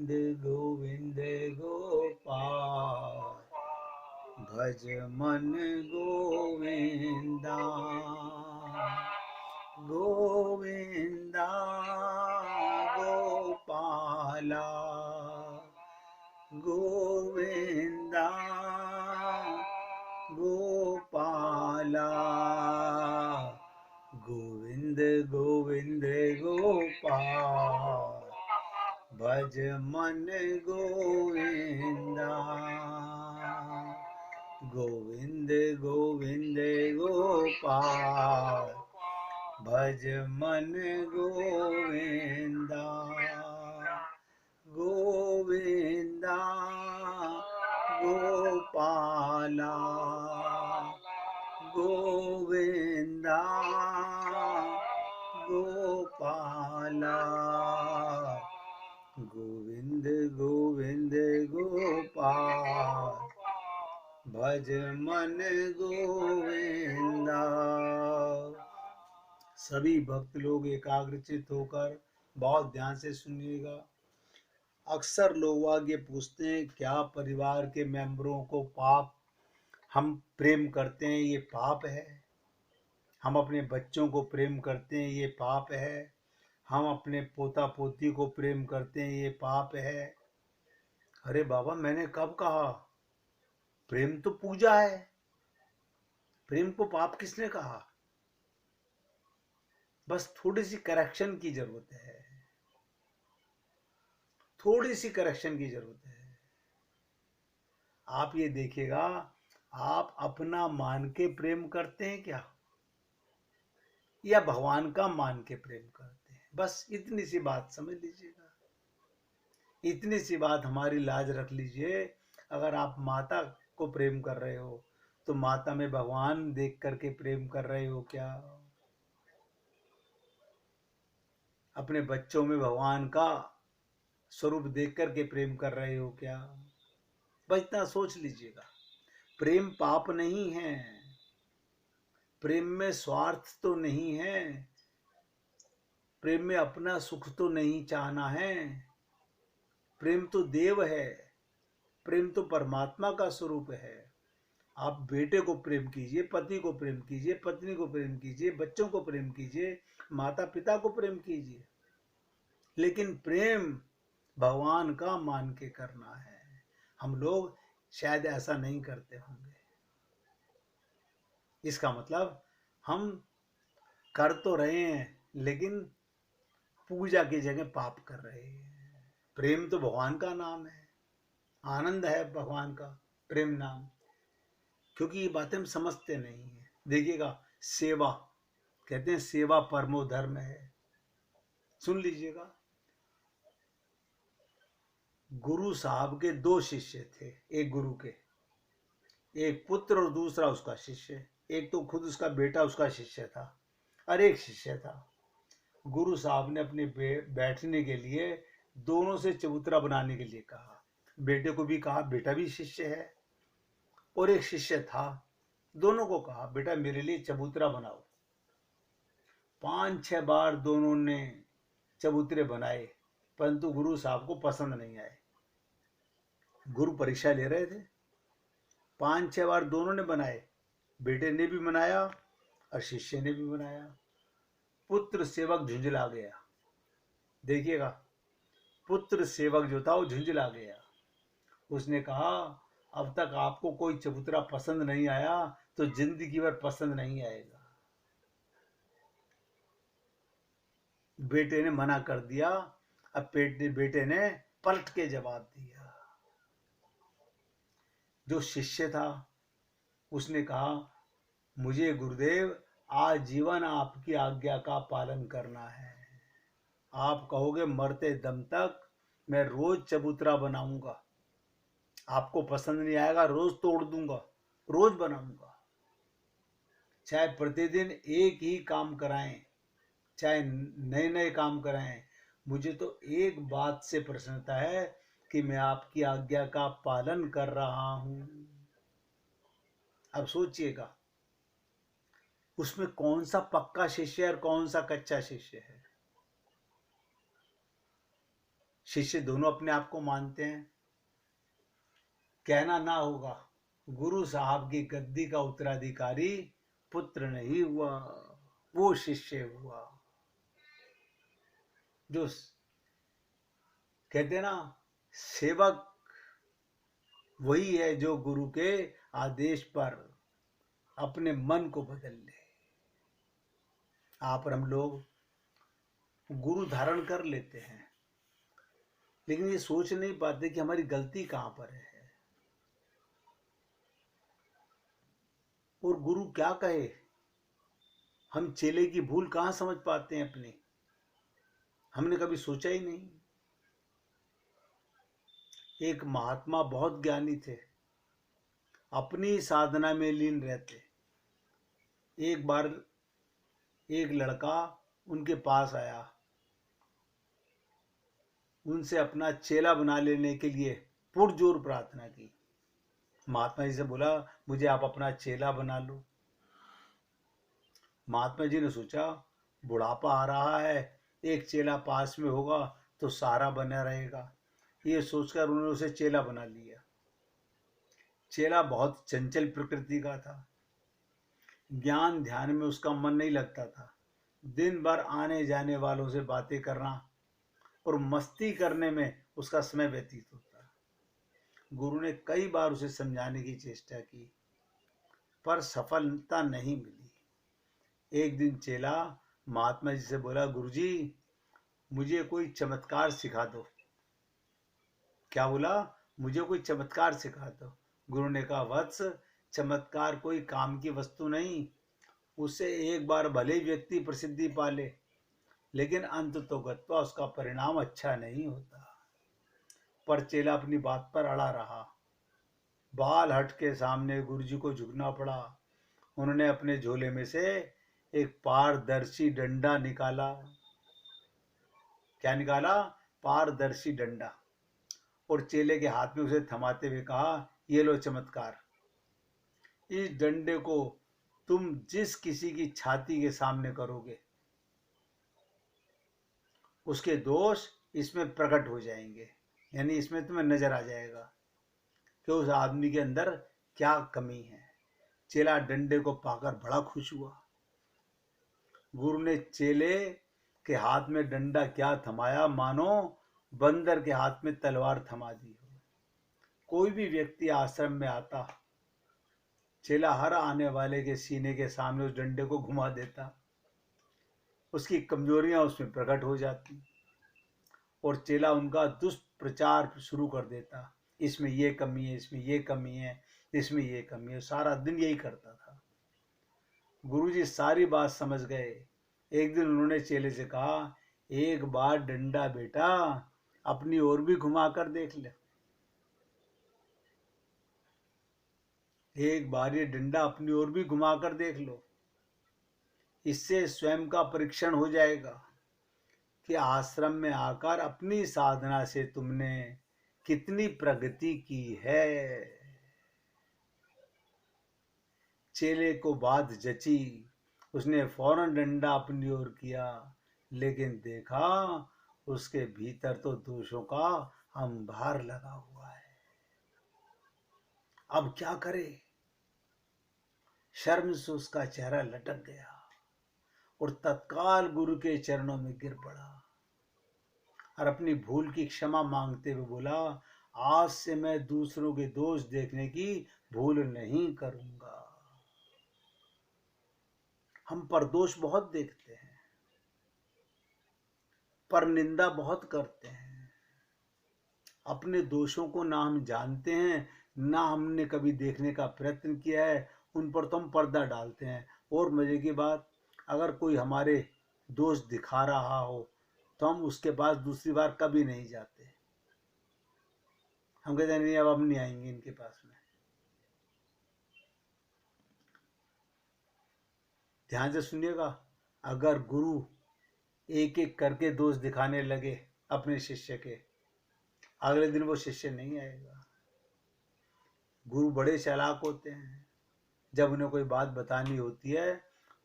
गोविंद गोपाल भज मन गोविंदा गोविंदा गोपाला गोविंदा गोपाला गोविंद गोविंद गोपाल भज मन गोविंदा गोविंद गोविंद गोपाल भज मन गोविंदा गोविंदा गोपाला गोविंदा गोपाला गोविंद गोविंद गोपाल भज मन गोविंदा। सभी भक्त लोग एकाग्रचित होकर बहुत ध्यान से सुनिएगा। अक्सर लोग आगे पूछते हैं क्या परिवार के मेंबरों को पाप हम प्रेम करते हैं ये पाप है, हम अपने बच्चों को प्रेम करते हैं ये पाप है, हम अपने पोता पोती को प्रेम करते हैं ये पाप है। अरे बाबा मैंने कब कहा? प्रेम तो पूजा है, प्रेम को पाप किसने कहा? बस थोड़ी सी करेक्शन की जरूरत है, थोड़ी सी करेक्शन की जरूरत है। आप ये देखिएगा, आप अपना मान के प्रेम करते हैं क्या या भगवान का मान के प्रेम करते हैं? बस इतनी सी बात समझ लीजिएगा, इतनी सी बात हमारी लाज रख लीजिए। अगर आप माता को प्रेम कर रहे हो तो माता में भगवान देख करके प्रेम कर रहे हो क्या? अपने बच्चों में भगवान का स्वरूप देख करके प्रेम कर रहे हो क्या? बस इतना सोच लीजिएगा। प्रेम पाप नहीं है, प्रेम में स्वार्थ तो नहीं है, प्रेम में अपना सुख तो नहीं चाहना है। प्रेम तो देव है, प्रेम तो परमात्मा का स्वरूप है। आप बेटे को प्रेम कीजिए, पति को प्रेम कीजिए, पत्नी को प्रेम कीजिए, बच्चों को प्रेम कीजिए, माता पिता को प्रेम कीजिए, लेकिन प्रेम भगवान का मान के करना है। हम लोग शायद ऐसा नहीं करते होंगे। इसका मतलब हम कर तो रहे हैं लेकिन पूजा की जगह पाप कर रहे हैं। प्रेम तो भगवान का नाम है, आनंद है भगवान का प्रेम नाम, क्योंकि ये बातें हम समझते नहीं है। देखिएगा, सेवा कहते हैं सेवा परमो धर्म है। सुन लीजिएगा, गुरु साहब के दो शिष्य थे, एक गुरु के, एक पुत्र और दूसरा उसका शिष्य। एक तो खुद उसका बेटा उसका शिष्य था और एक शिष्य था। गुरु साहब ने अपने बैठने के लिए दोनों से चबूतरा बनाने के लिए कहा। बेटे को भी कहा, बेटा भी शिष्य है, और एक शिष्य था, दोनों को कहा बेटा मेरे लिए चबूतरा बनाओ। 5-6 बार दोनों ने चबूतरे बनाए, परंतु गुरु साहब को पसंद नहीं आए। गुरु परीक्षा ले रहे थे। 5-6 बार दोनों ने बनाए, बेटे ने भी बनाया और शिष्य ने भी बनाया। पुत्र सेवक झुंझला गया। देखिएगा, पुत्र सेवक जो था वो झुंझला गया। उसने कहा अब तक आपको कोई चबूतरा पसंद नहीं आया तो जिंदगी भर पसंद नहीं आएगा। बेटे ने मना कर दिया। अब बेटे ने पलट के जवाब दिया। जो शिष्य था उसने कहा मुझे गुरुदेव आजीवन आपकी आज्ञा का पालन करना है। आप कहोगे मरते दम तक मैं रोज चबूतरा बनाऊंगा, आपको पसंद नहीं आएगा रोज तोड़ दूंगा, रोज बनाऊंगा। चाहे प्रतिदिन एक ही काम कराएं, चाहे नए नए काम कराएं, मुझे तो एक बात से प्रसन्नता है कि मैं आपकी आज्ञा का पालन कर रहा हूं। अब सोचिएगा, उसमें कौन सा पक्का शिष्य है और कौन सा कच्चा शिष्य है? शिष्य दोनों अपने आप को मानते हैं। कहना ना होगा, गुरु साहब की गद्दी का उत्तराधिकारी पुत्र नहीं हुआ, वो शिष्य हुआ। जो कहते हैं ना, सेवक वही है जो गुरु के आदेश पर अपने मन को बदल ले। आप और हम लोग गुरु धारण कर लेते हैं, लेकिन ये सोच नहीं पाते कि हमारी गलती कहां पर है, और गुरु क्या कहे। हम चेले की भूल कहां समझ पाते हैं अपनी, हमने कभी सोचा ही नहीं। एक महात्मा बहुत ज्ञानी थे, अपनी साधना में लीन रहते। एक बार एक लड़का उनके पास आया, उनसे अपना चेला बना लेने के लिए पुरजोर प्रार्थना की। महात्मा जी से बोला, मुझे आप अपना चेला बना लो। महात्मा जी ने सोचा, बुढ़ापा आ रहा है, एक चेला पास में होगा तो सहारा बना रहेगा। ये सोचकर उन्होंने उसे चेला बना लिया। चेला बहुत चंचल प्रकृति का था, ज्ञान ध्यान में उसका मन नहीं लगता था। दिन भर आने जाने वालों से बातें करना और मस्ती करने में उसका समय व्यतीत होता। गुरु ने कई बार उसे समझाने की चेष्टा की, पर सफलता नहीं मिली। एक दिन चेला महात्मा जी से बोला, गुरुजी मुझे कोई चमत्कार सिखा दो। क्या बोला? मुझे कोई चमत्कार सिखा दो। गुरु ने कहा, वत्स चमत्कार कोई काम की वस्तु नहीं, उससे एक बार भले ही व्यक्ति प्रसिद्धि पाले, लेकिन अंत तो गत्वा उसका परिणाम अच्छा नहीं होता। पर चेला अपनी बात पर अड़ा रहा। बाल हट के सामने गुरुजी को झुकना पड़ा। उन्होंने अपने झोले में से एक पारदर्शी डंडा निकाला। क्या निकाला? पारदर्शी डंडा। और चेले के हाथ में उसे थमाते हुए कहा, ये लो चमत्कार। इस डंडे को तुम जिस किसी की छाती के सामने करोगे, उसके दोष इसमें प्रकट हो जाएंगे। यानी इसमें तुम्हें नजर आ जाएगा कि उस आदमी के अंदर क्या कमी है। चेला डंडे को पाकर बड़ा खुश हुआ। गुरु ने चेले के हाथ में डंडा क्या थमाया, मानो बंदर के हाथ में तलवार थमा दी हो। कोई भी व्यक्ति आश्रम में आता, चेला हर आने वाले के सीने के सामने उस डंडे को घुमा देता। उसकी कमजोरियां उसमें प्रकट हो जाती और चेला उनका दुष्प्रचार शुरू कर देता। इसमें ये कमी है, इसमें ये कमी है, इसमें ये कमी है। सारा दिन यही करता था। गुरुजी सारी बात समझ गए। एक दिन उन्होंने चेले से कहा, एक बार डंडा बेटा अपनी ओर भी घुमा कर देख ले। एक बार ये डंडा अपनी ओर भी घुमा कर देख लो। इससे स्वयं का परीक्षण हो जाएगा कि आश्रम में आकर अपनी साधना से तुमने कितनी प्रगति की है। चेले को बात जची। उसने फौरन डंडा अपनी ओर किया, लेकिन देखा उसके भीतर तो दोषों का अंबार लगा हुआ है। अब क्या करे? शर्म से उसका चेहरा लटक गया और तत्काल गुरु के चरणों में गिर पड़ा और अपनी भूल की क्षमा मांगते हुए बोला, आज से मैं दूसरों के दोष देखने की भूल नहीं करूंगा। हम परदोष बहुत देखते हैं, पर निंदा बहुत करते हैं। अपने दोषों को ना हम जानते हैं, ना हमने कभी देखने का प्रयत्न किया है, उन पर तो हम पर्दा डालते हैं। और मजे की बात, अगर कोई हमारे दोष दिखा रहा हो तो हम उसके पास दूसरी बार कभी नहीं जाते। हम कहते हैं, नहीं अब हम नहीं आएंगे इनके पास में। ध्यान से सुनिएगा, अगर गुरु एक एक करके दोष दिखाने लगे अपने शिष्य के, अगले दिन वो शिष्य नहीं आएगा। गुरु बड़े चालाक होते हैं। जब उन्हें कोई बात बतानी होती है,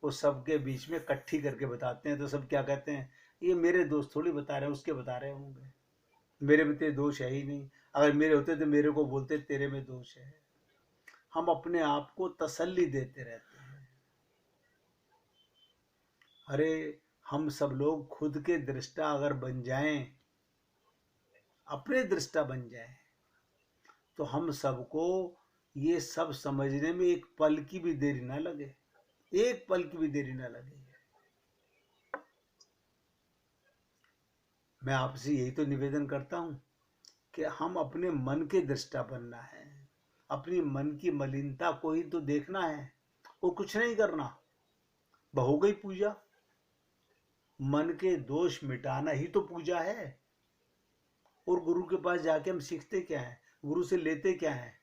वो सबके बीच में इकट्ठी करके बताते हैं। तो सब क्या कहते हैं, ये मेरे दोस्त थोड़ी बता रहे हैं, उसके बता रहे होंगे। मेरे में तो दोष है ही नहीं, अगर मेरे होते तो मेरे को बोलते तेरे में दोष है। हम अपने आप को तसल्ली देते रहते हैं। अरे हम सब लोग खुद के दृष्टा अगर बन जाएं, अपने दृष्टा बन जाएं, तो हम सबको ये सब समझने में एक पल की भी देरी ना लगे, एक पल की भी देरी ना लगे। मैं आपसे यही तो निवेदन करता हूं कि हम अपने मन के दृष्टा बनना है, अपनी मन की मलिनता को ही तो देखना है, वो कुछ नहीं करना। हो गई पूजा, मन के दोष मिटाना ही तो पूजा है। और गुरु के पास जाके हम सीखते क्या है, गुरु से लेते क्या है?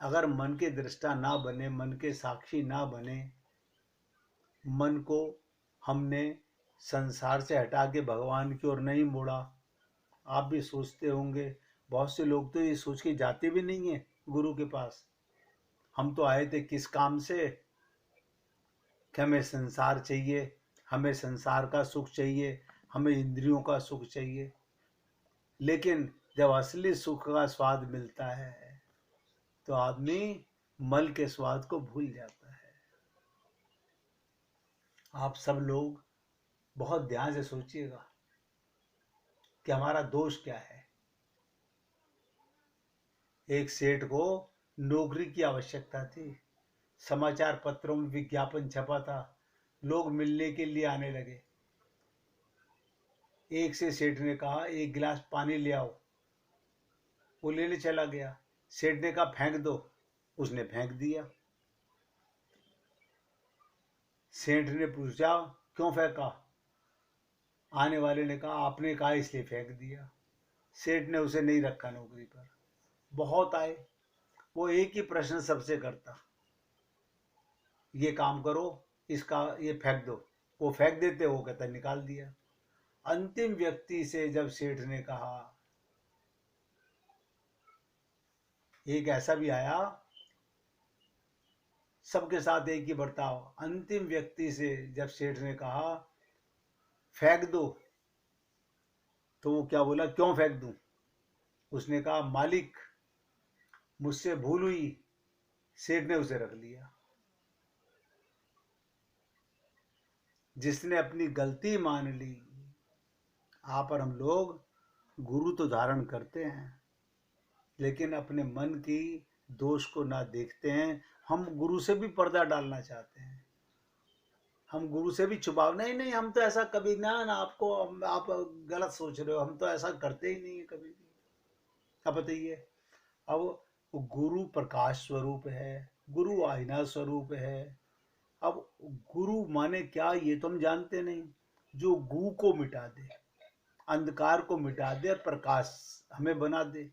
अगर मन के दृष्टा ना बने, मन के साक्षी ना बने, मन को हमने संसार से हटा के भगवान की ओर नहीं मोड़ा। आप भी सोचते होंगे, बहुत से लोग तो ये सोच के जाते भी नहीं है गुरु के पास, हम तो आए थे किस काम से, कि हमें संसार चाहिए, हमें संसार का सुख चाहिए, हमें इंद्रियों का सुख चाहिए। लेकिन जब असली सुख का स्वाद मिलता है तो आदमी मल के स्वाद को भूल जाता है। आप सब लोग बहुत ध्यान से सोचिएगा कि हमारा दोष क्या है। एक सेठ को नौकरी की आवश्यकता थी, समाचार पत्रों में विज्ञापन छपा था, लोग मिलने के लिए आने लगे। एक से सेठ ने कहा एक गिलास पानी ले आओ, वो लेने चला गया। सेठ ने कहा फेंक दो, उसने फेंक दिया। सेठ ने पूछा क्यों फेंका? आने वाले ने कहा आपने कहा इसलिए फेंक दिया। सेठ ने उसे नहीं रखा नौकरी पर। बहुत आए, वो एक ही प्रश्न सबसे करता, ये काम करो, इसका ये फेंक दो। वो फेंक देते, वो कहता निकाल दिया। अंतिम व्यक्ति से जब सेठ ने कहा, एक ऐसा भी आया, सबके साथ एक ही बर्ताव। अंतिम व्यक्ति से जब सेठ ने कहा फेंक दो, तो वो क्या बोला, क्यों फेंक दूं? उसने कहा मालिक मुझसे भूल हुई। सेठ ने उसे रख लिया। जिसने अपनी गलती मान ली। आप और हम लोग गुरु तो धारण करते हैं, लेकिन अपने मन की दोष को ना देखते हैं। हम गुरु से भी पर्दा डालना चाहते हैं, हम गुरु से भी छुपाव, नहीं नहीं हम तो ऐसा कभी ना आपको, आप गलत सोच रहे हो, हम तो ऐसा करते ही नहीं है कभी भी। अब बताइए, अब गुरु प्रकाश स्वरूप है, गुरु आईना स्वरूप है। अब गुरु माने क्या ये तो हम जानते नहीं। जो गु को मिटा दे, अंधकार को मिटा दे और प्रकाश हमें बना दे।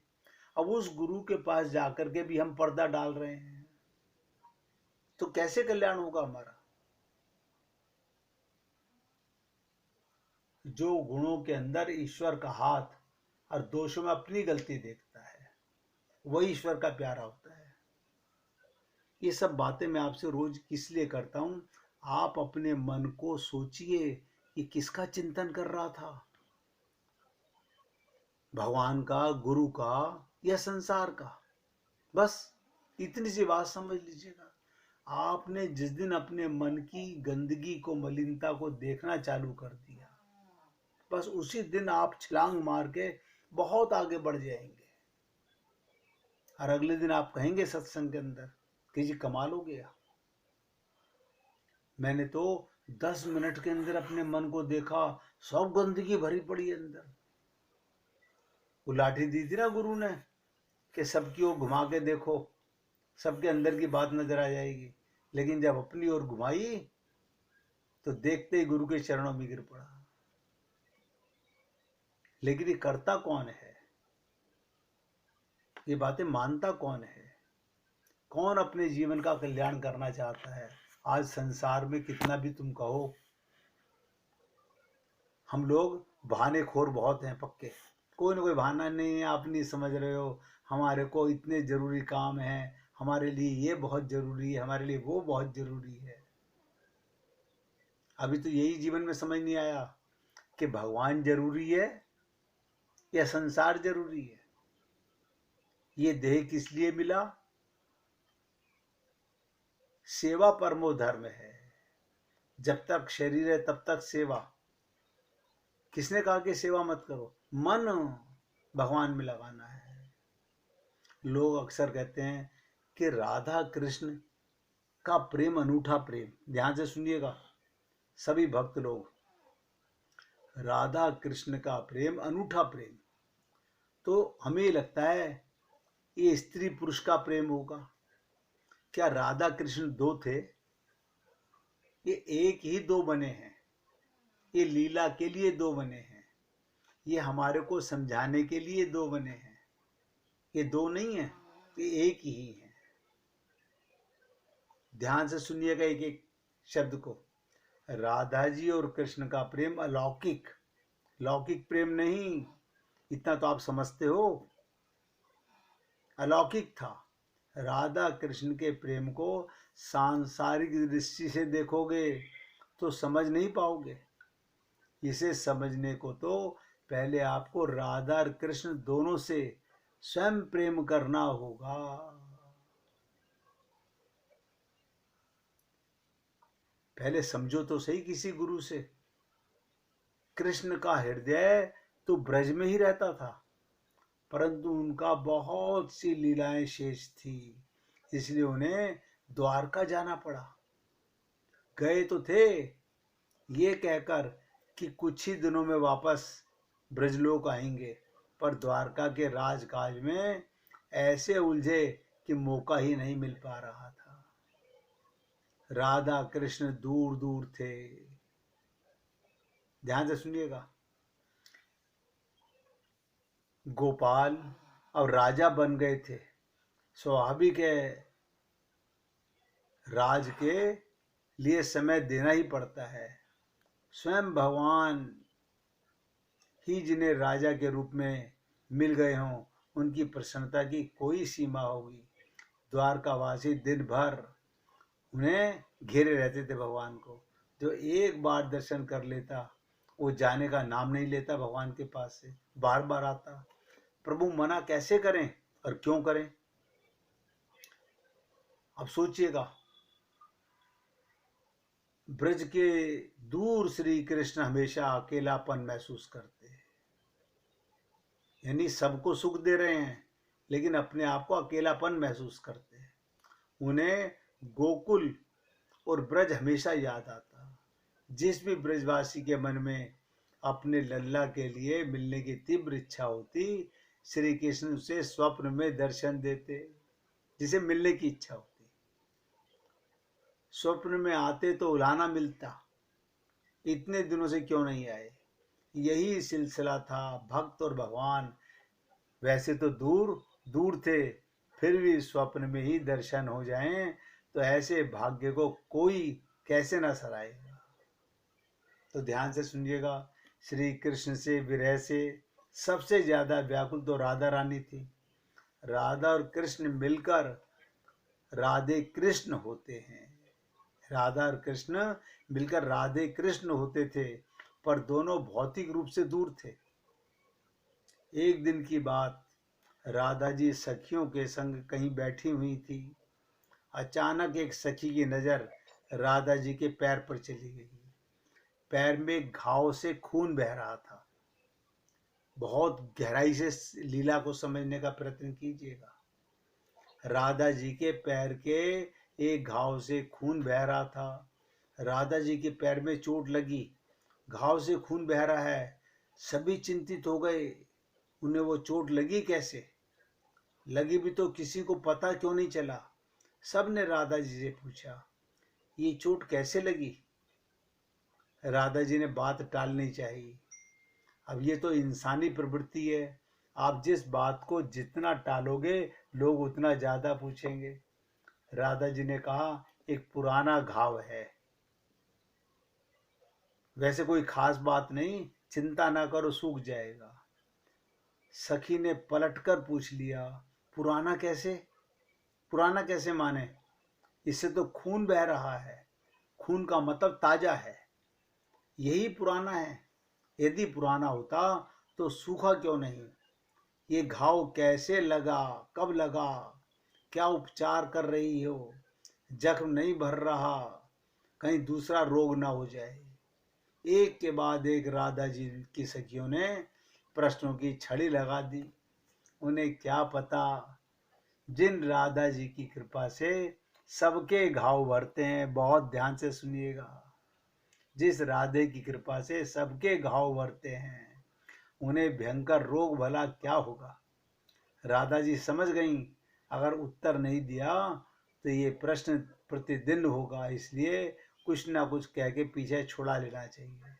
अब उस गुरु के पास जाकर के भी हम पर्दा डाल रहे हैं, तो कैसे कल्याण होगा हमारा? जो गुणों के अंदर ईश्वर का हाथ और दोषों में अपनी गलती देखता है, वही ईश्वर का प्यारा होता है। ये सब बातें मैं आपसे रोज किस लिए करता हूं? आप अपने मन को सोचिए कि किसका चिंतन कर रहा था, भगवान का, गुरु का, या संसार का? बस इतनी सी बात समझ लीजिएगा। आपने जिस दिन अपने मन की गंदगी को, मलिनता को देखना चालू कर दिया, बस उसी दिन आप छलांग मार के बहुत आगे बढ़ जाएंगे। और अगले दिन आप कहेंगे सत्संग के अंदर कि जी कमाल हो गया, मैंने तो 10 मिनट के अंदर अपने मन को देखा, सब गंदगी भरी पड़ी है अंदर। वो लाठी दी थी ना गुरु ने कि सबकी ओर घुमा के देखो, सबके अंदर की बात नजर आ जाएगी। लेकिन जब अपनी ओर घुमाई तो देखते ही गुरु के चरणों में गिर पड़ा। लेकिन ये करता कौन है, ये बातें मानता कौन है? कौन अपने जीवन का कल्याण करना चाहता है? आज संसार में कितना भी तुम कहो, हम लोग बहाने खोर बहुत हैं पक्के। कोई ना कोई बहाना, नहीं आप नहीं समझ रहे हो, हमारे को इतने जरूरी काम है, हमारे लिए ये बहुत जरूरी है, हमारे लिए वो बहुत जरूरी है। अभी तो यही जीवन में समझ नहीं आया कि भगवान जरूरी है, या संसार जरूरी है? ये देह किस लिए मिला? सेवा परमो धर्म है। जब तक शरीर है तब तक सेवा। किसने कहा कि सेवा मत करो? मन भगवान में लगाना है। लोग अक्सर कहते हैं कि राधा कृष्ण का प्रेम अनूठा प्रेम। ध्यान से सुनिएगा सभी भक्त लोग, राधा कृष्ण का प्रेम अनूठा प्रेम। तो हमें लगता है ये स्त्री पुरुष का प्रेम होगा। क्या राधा कृष्ण दो थे? ये एक ही दो बने हैं। ये लीला के लिए दो बने हैं। ये हमारे को समझाने के लिए दो बने हैं। ये दो नहीं है, ये एक ही है। ध्यान से सुनिएगा एक एक शब्द को। राधा जी और कृष्ण का प्रेम अलौकिक, लौकिक प्रेम नहीं, इतना तो आप समझते हो, अलौकिक था। राधा कृष्ण के प्रेम को सांसारिक दृष्टि से देखोगे तो समझ नहीं पाओगे। इसे समझने को तो पहले आपको राधा और कृष्ण दोनों से स्वयं प्रेम करना होगा। पहले समझो तो सही किसी गुरु से। कृष्ण का हृदय तो ब्रज में ही रहता था, परंतु उनका बहुत सी लीलाएं शेष थी, इसलिए उन्हें द्वारका जाना पड़ा। गए तो थे ये कहकर कि कुछ ही दिनों में वापस ब्रजलोक आएंगे, पर द्वारका के राजकाज में ऐसे उलझे कि मौका ही नहीं मिल पा रहा था। राधा कृष्ण दूर दूर थे। ध्यान से सुनिएगा। गोपाल अब राजा बन गए थे। स्वाभाविक है, राज के लिए समय देना ही पड़ता है। स्वयं भगवान ही जिन्हें राजा के रूप में मिल गए हों, उनकी प्रसन्नता की कोई सीमा होगी। द्वारकावासी दिन भर उन्हें घेरे रहते थे भगवान को। जो एक बार दर्शन कर लेता वो जाने का नाम नहीं लेता भगवान के पास से, बार बार आता। प्रभु मना कैसे करें और क्यों करें? अब सोचिएगा, ब्रज के दूर श्री कृष्ण हमेशा अकेलापन महसूस करते हैं, यानी सबको सुख दे रहे हैं लेकिन अपने आप को अकेलापन महसूस करते हैं। उन्हें गोकुल और ब्रज हमेशा याद आता। जिस भी ब्रजवासी के मन में अपने लल्ला के लिए मिलने की तीव्र इच्छा होती, श्री कृष्ण उसे स्वप्न में दर्शन देते। जिसे मिलने की इच्छा होती स्वप्न में आते तो उलाना मिलता, इतने दिनों से क्यों नहीं आए। यही सिलसिला था भक्त और भगवान। वैसे तो दूर दूर थे, फिर भी स्वप्न में ही दर्शन हो जाएं तो ऐसे भाग्य को कोई कैसे ना सराहेगा। तो ध्यान से सुनिएगा, श्री कृष्ण से विरह से सबसे ज्यादा व्याकुल तो राधा रानी थी। राधा और कृष्ण मिलकर राधे कृष्ण होते हैं। राधा और कृष्ण मिलकर राधे कृष्ण होते थे, पर दोनों भौतिक रूप से दूर थे। एक दिन की बात, राधा जी सखियों के संग कहीं बैठी हुई थी। अचानक एक सखी की नजर राधा जी के पैर पर चली गई। पैर में घाव से खून बह रहा था। बहुत गहराई से लीला को समझने का प्रयत्न कीजिएगा। राधा जी के पैर के एक घाव से खून बह रहा था। राधा जी के पैर में चोट लगी, घाव से खून बह रहा है। सभी चिंतित हो गए, उन्हें वो चोट लगी कैसे? लगी भी तो किसी को पता क्यों नहीं चला? सब ने राधा जी से पूछा, ये चोट कैसे लगी? राधा जी ने बात टालनी चाहिए। अब ये तो इंसानी प्रवृत्ति है, आप जिस बात को जितना टालोगे लोग उतना ज्यादा पूछेंगे। राधा जी ने कहा, एक पुराना घाव है, वैसे कोई खास बात नहीं, चिंता ना करो, सूख जाएगा। सखी ने पलटकर पूछ लिया, पुराना कैसे? पुराना कैसे माने? इससे तो खून बह रहा है। खून का मतलब ताजा है, यही पुराना है। यदि पुराना होता तो सूखा क्यों नहीं? ये घाव कैसे लगा, कब लगा, क्या उपचार कर रही हो? जख्म नहीं भर रहा, कहीं दूसरा रोग ना हो जाए। एक के बाद एक राधा जी की सखियों ने प्रश्नों की छड़ी लगा दी। उन्हें क्या पता, जिन राधा जी की कृपा से सबके घाव भरते हैं, बहुत ध्यान से सुनिएगा, जिस राधे की कृपा से सबके घाव भरते हैं, उन्हें भयंकर रोग भला क्या होगा? राधा जी समझ गईं, अगर उत्तर नहीं दिया तो ये प्रश्न प्रतिदिन होगा, इसलिए कुछ ना कुछ कह के पीछे छुड़ा लेना चाहिए,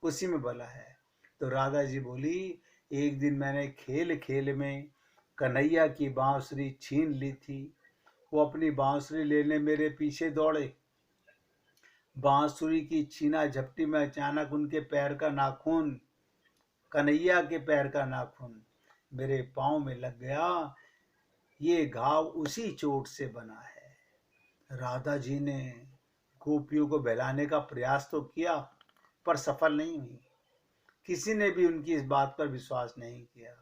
उसी में भला है। तो राधा जी बोली, एक दिन मैंने खेल खेल में कन्हैया की बांसुरी छीन ली थी। वो अपनी बांसुरी लेने मेरे पीछे दौड़े। बांसुरी की छीना झपटी में अचानक उनके पैर का नाखून, कन्हैया के पैर का नाखून मेरे पांव में लग गया। ये घाव उसी चोट से बना है। राधा जी ने गोपियों को बहलाने का प्रयास तो किया, पर सफल नहीं हुई। किसी ने भी उनकी इस बात पर विश्वास नहीं किया।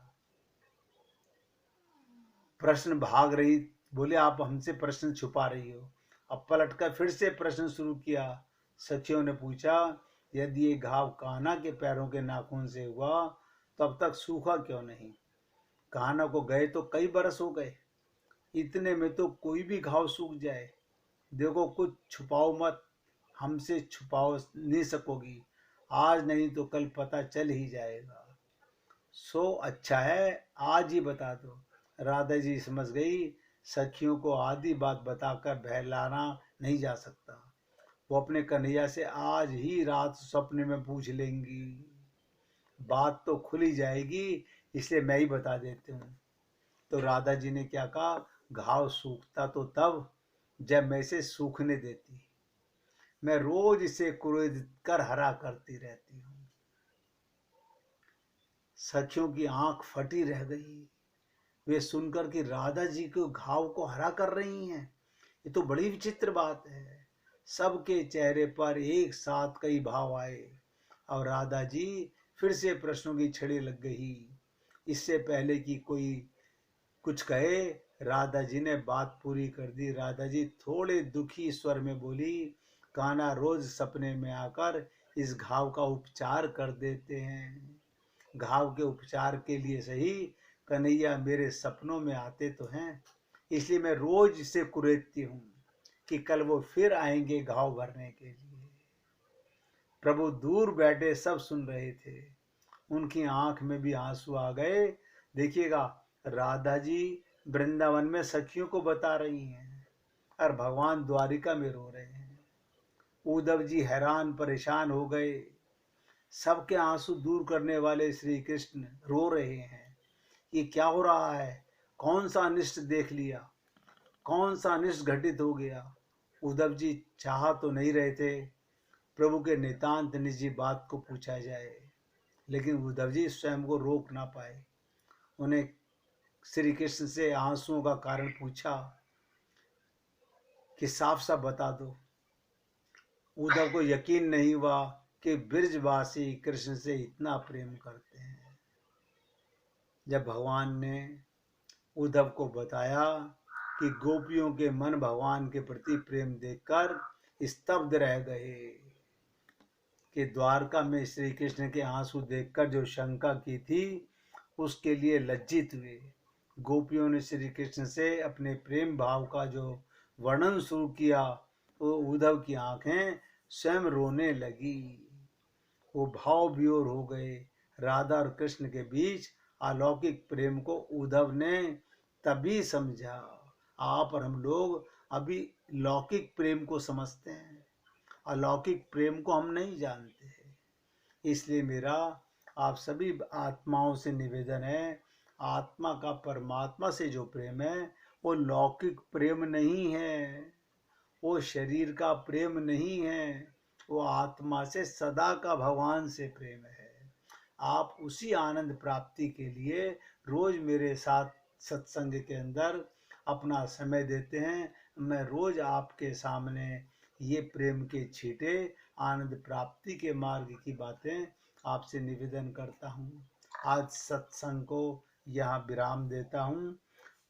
प्रश्न भाग रही, बोले आप हमसे प्रश्न छुपा रही हो। अब पलटकर फिर से प्रश्न शुरू किया। सखियों ने पूछा, यदि ये घाव कान्हा के पैरों के नाखून से हुआ तो अब तक सूखा क्यों नहीं? कान्हा को गए तो कई बरस हो गए, इतने में तो कोई भी घाव सूख जाए। देखो, कुछ छुपाओ मत, हमसे छुपाओ नहीं सकोगी, आज नहीं तो कल पता चल ही जाएगा। सो अच्छा है आज ही बता दो। राधा जी समझ गई, सखियों को आधी बात बताकर बहलाना नहीं जा सकता। वो अपने कन्हैया से आज ही रात सपने में पूछ लेंगी। बात तो खुली जाएगी, इसलिए मैं ही बता देती हूँ। तो राधा जी ने क्या कहा, घाव सूखता तो तब जब मैं इसे सूखने देती। मैं रोज इसे कुरेद कर हरा करती रहती हूँ। सखियों की आंख फटी रह गई, वे सुनकर कि राधा जी को घाव को हरा कर रही हैं। ये तो बड़ी विचित्र बात है। सबके चेहरे पर एक साथ कई भाव आए और राधा जी फिर से प्रश्नों की छड़ी लग गई। इससे पहले कि कोई कुछ कहे, राधा जी ने बात पूरी कर दी। राधा जी थोड़े दुखी स्वर में बोली, कान्हा रोज सपने में आकर इस घाव का उपचार कर देते हैं। घाव के उपचार के लिए सही, कन्हैया मेरे सपनों में आते तो हैं, इसलिए मैं रोज इसे कुरेदती हूँ कि कल वो फिर आएंगे घाव भरने के लिए। प्रभु दूर बैठे सब सुन रहे थे, उनकी आंख में भी आंसू आ गए। देखिएगा, राधा जी वृंदावन में सखियों को बता रही हैं और भगवान द्वारिका में रो रहे हैं। उद्धव जी हैरान परेशान हो गए। सबके आंसू दूर करने वाले श्री कृष्ण रो रहे हैं। ये क्या हो रहा है? कौन सा अनिष्ट देख लिया? कौन सा अनिष्ट घटित हो गया? उद्धव जी चाह तो नहीं रहे थे प्रभु के नितांत निजी बात को पूछा जाए, लेकिन उद्धव जी स्वयं को रोक ना पाए। उन्हें श्री कृष्ण से आंसुओं का कारण पूछा कि साफ साफ बता दो। उद्धव को यकीन नहीं हुआ कि ब्रजवासी कृष्ण से इतना प्रेम करते हैं। जब भगवान ने उद्धव को बताया कि गोपियों के मन भगवान के प्रति प्रेम देखकर स्तब्ध रह गए, कि द्वारका में श्री कृष्ण के आंसू देखकर जो शंका की थी उसके लिए लज्जित हुए। गोपियों ने श्री कृष्ण से अपने प्रेम भाव का जो वर्णन शुरू किया, तो उद्धव की आंखें स्वयं रोने लगी। वो भाव विभोर हो गए। राधा और कृष्ण के बीच अलौकिक प्रेम को उद्धव ने तभी समझा। आप और हम लोग अभी लौकिक प्रेम को समझते हैं, अलौकिक प्रेम को हम नहीं जानते हैं। इसलिए मेरा आप सभी आत्माओं से निवेदन है, आत्मा का परमात्मा से जो प्रेम है वो लौकिक प्रेम नहीं है, वो शरीर का प्रेम नहीं है, वो आत्मा से सदा का भगवान से प्रेम है। आप उसी आनंद प्राप्ति के लिए रोज मेरे साथ सत्संग के अंदर अपना समय देते हैं। मैं रोज आपके सामने ये प्रेम के छींटे, आनंद प्राप्ति के मार्ग की बातें आपसे निवेदन करता हूँ। आज सत्संग को यहाँ विराम देता हूँ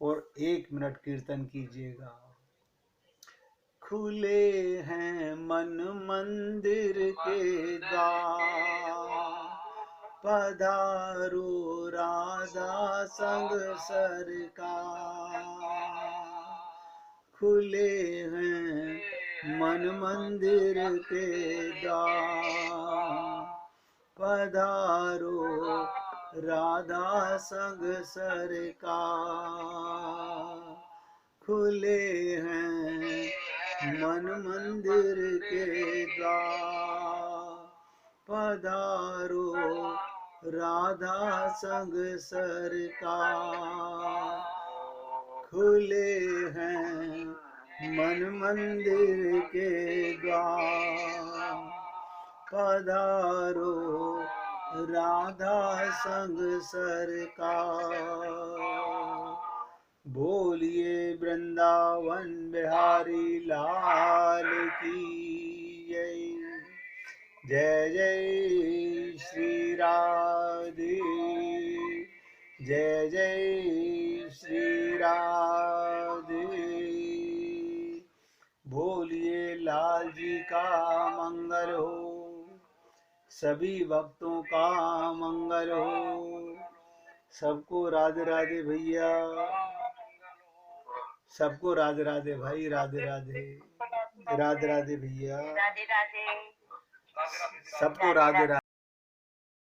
और 1 मिनट कीर्तन कीजिएगा। खुले हैं मन मंदिर के द्वार, पधारो राधा संग सरकार। खुले हैं मन मंदिर के द्वार, पधारो राधा संग सरकार। खुले हैं मन मंदिर के द्वार, पधारो राधा संग सरकार। खुले हैं मन मंदिर के द्वार, पधारो राधा संग सरकार। बोलिए वृंदावन बिहारी लाल की जय। जय जय श्री राधे, जय जय श्री राधे। बोलिए लाल जी का मंगल हो, सभी भक्तों का मंगल हो। सबको राधे राधे भैया, सबको राधे राधे भाई, राधे राधे, राधे राधे भैया, राधे राधे, सबको राधे राधे।